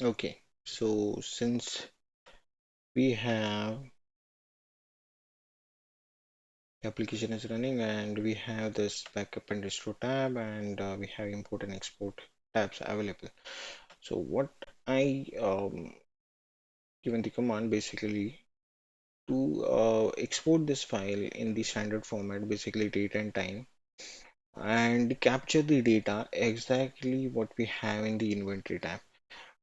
Okay, so since we have the application is running and we have this backup and restore tab and we have import and export tabs available. So what I given the command basically to export this file in the standard format, basically date and time, and capture the data exactly what we have in the inventory tab.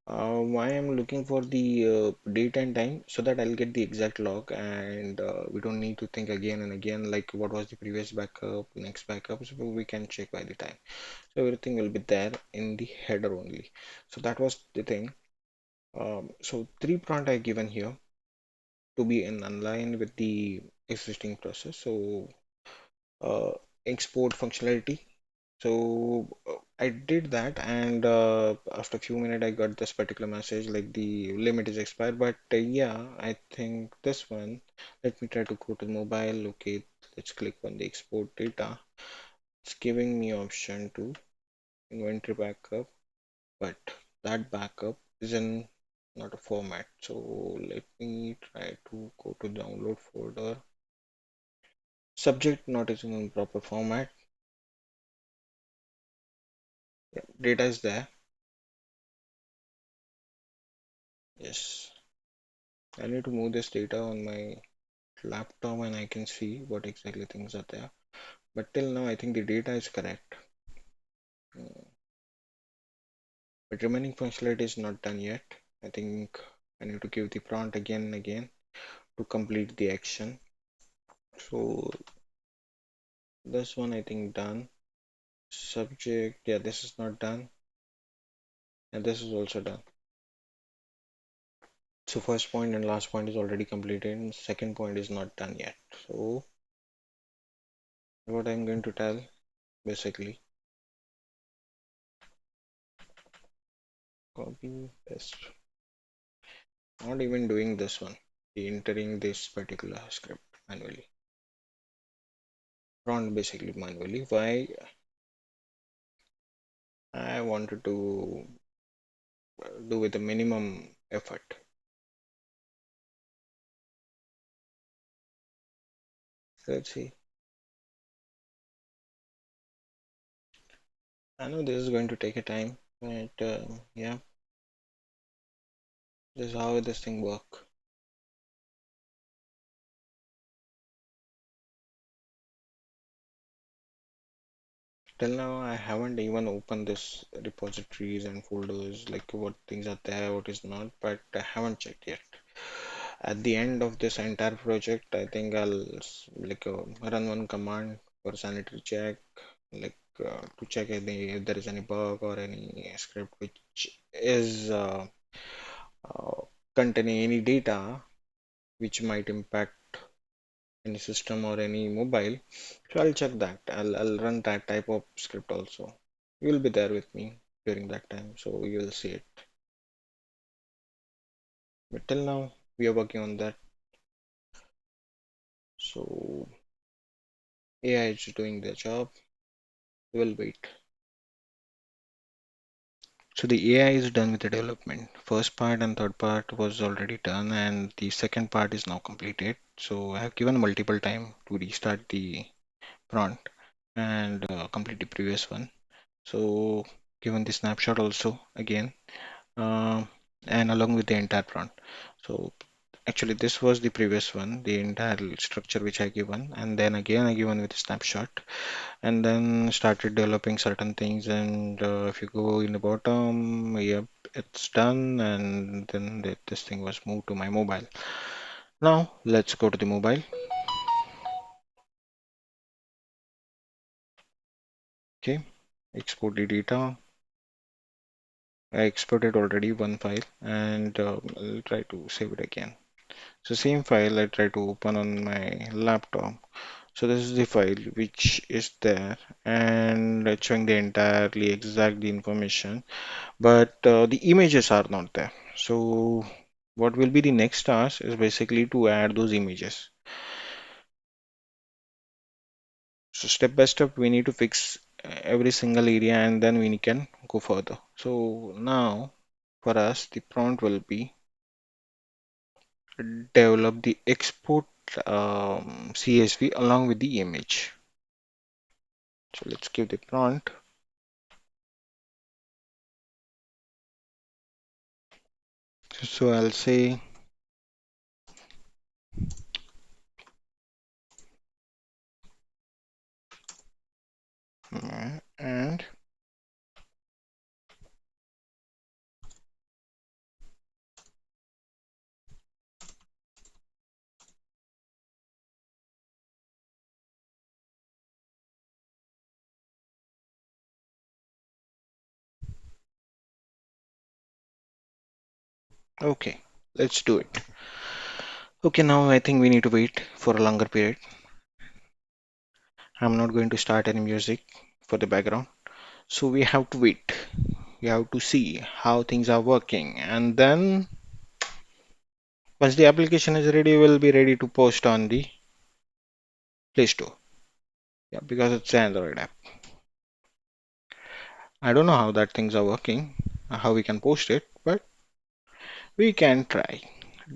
Why I'm looking for the date and time so that I'll get the exact log and we don't need to think again and again like what was the previous backup, next backup, so we can check by the time. So everything will be there in the header only. So that was the thing. So three prompt I given here to be in line with the existing process. So uh, export functionality. So I did that, and after a few minutes, I got this particular message like the limit is expired. But yeah, I think this one. Let me try to go to mobile. Okay, let's click on the export data. It's giving me option to inventory backup, but that backup is in not a format. So let me try to go to download folder. Subject not is in proper format. Yeah, data is there. Yes. I need to move this data on my laptop and I can see what exactly things are there. But till now, I think the data is correct. Mm, but remaining functionality is not done yet. I think I need to give the prompt again and again to complete the action. So this one I think done. Subject, yeah, this is not done. And this is also done. So first point and last point is already completed and second point is not done yet. So what I'm going to tell basically copy paste. Not even doing this one, entering this particular script manually. Run basically manually. Why I wanted to do with the minimum effort. Let's see. I know this is going to take a time, but yeah, this is how this thing work. Till now, I haven't even opened this repositories and folders, like what things are there, what is not, but I haven't checked yet. At the end of this entire project, I think I'll run one command for sanitary check, like to check if there is any bug or any script which is uh, containing any data which might impact any system or any mobile. So I'll check that. I'll run that type of script also. You'll be there with me during that time, so you'll see it. But till now, we are working on that. So AI is doing their job. We'll wait. So the AI is done with the development. First part and third part was already done, and the second part is now completed. So I have given multiple time to restart the prompt and complete the previous one. So given the snapshot also again, uh, and along with the entire prompt. So actually this was the previous one, the entire structure which I given, and then again I given with a snapshot and then started developing certain things and if you go in the bottom, yep, it's done and then this thing was moved to my mobile. Now let's go to the mobile. Okay, export the data. I exported already one file and I'll try to save it again. So same file I try to open on my laptop. So this is the file which is there and it's showing the entirely exact the information, but the images are not there. So what will be the next task is basically to add those images. So step by step we need to fix every single area and then we can go further. So now for us, the prompt will be develop the export CSV along with the image. So let's give the prompt. So I'll say and okay, let's do it. Okay, now I think we need to wait for a longer period. I'm not going to start any music for the background. So we have to wait. We have to see how things are working. And then once the application is ready, we'll be ready to post on the Play Store. Yeah, because it's an Android app. I don't know how that things are working, how we can post it, but we can try.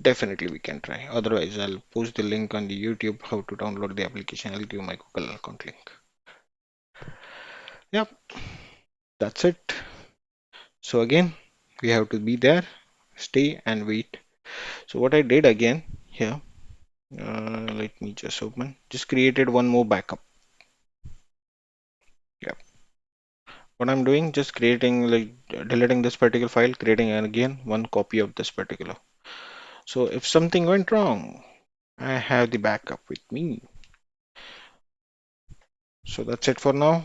Definitely we can try. Otherwise, I'll post the link on the YouTube how to download the application. I'll give my Google account link. Yep, that's it. So again, we have to be there, stay and wait. So what I did again here, let me just open, just created one more backup. Yeah, what I'm doing, just creating like deleting this particular file, creating again one copy of this particular. So if something went wrong, I have the backup with me. So that's it for now.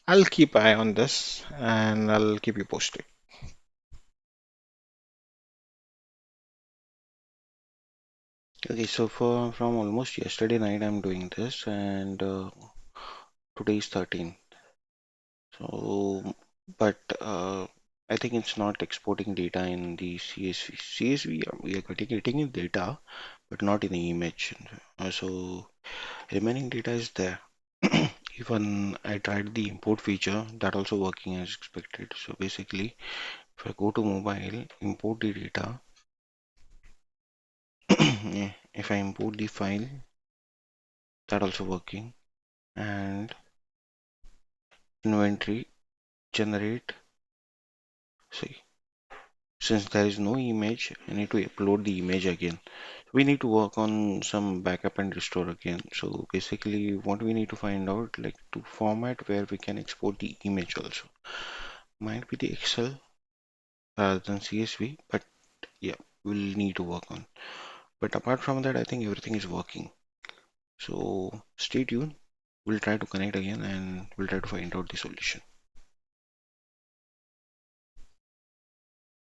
I'll keep eye on this and I'll keep you posted. Okay, so for from almost yesterday night I'm doing this and today is 13. So, but I think it's not exporting data in the CSV. CSV, we are getting in data, but not in the image. So remaining data is there. Even I tried the import feature, that also working as expected. So basically, if I go to mobile, import the data, if I import the file, that also working, and inventory, generate, see, since there is no image, I need to upload the image again. We need to work on some backup and restore again. So basically what we need to find out, like to format where we can export the image also. Might be the Excel rather than CSV, but yeah, we'll need to work on. But apart from that, I think everything is working. So stay tuned. We'll try to connect again and we'll try to find out the solution.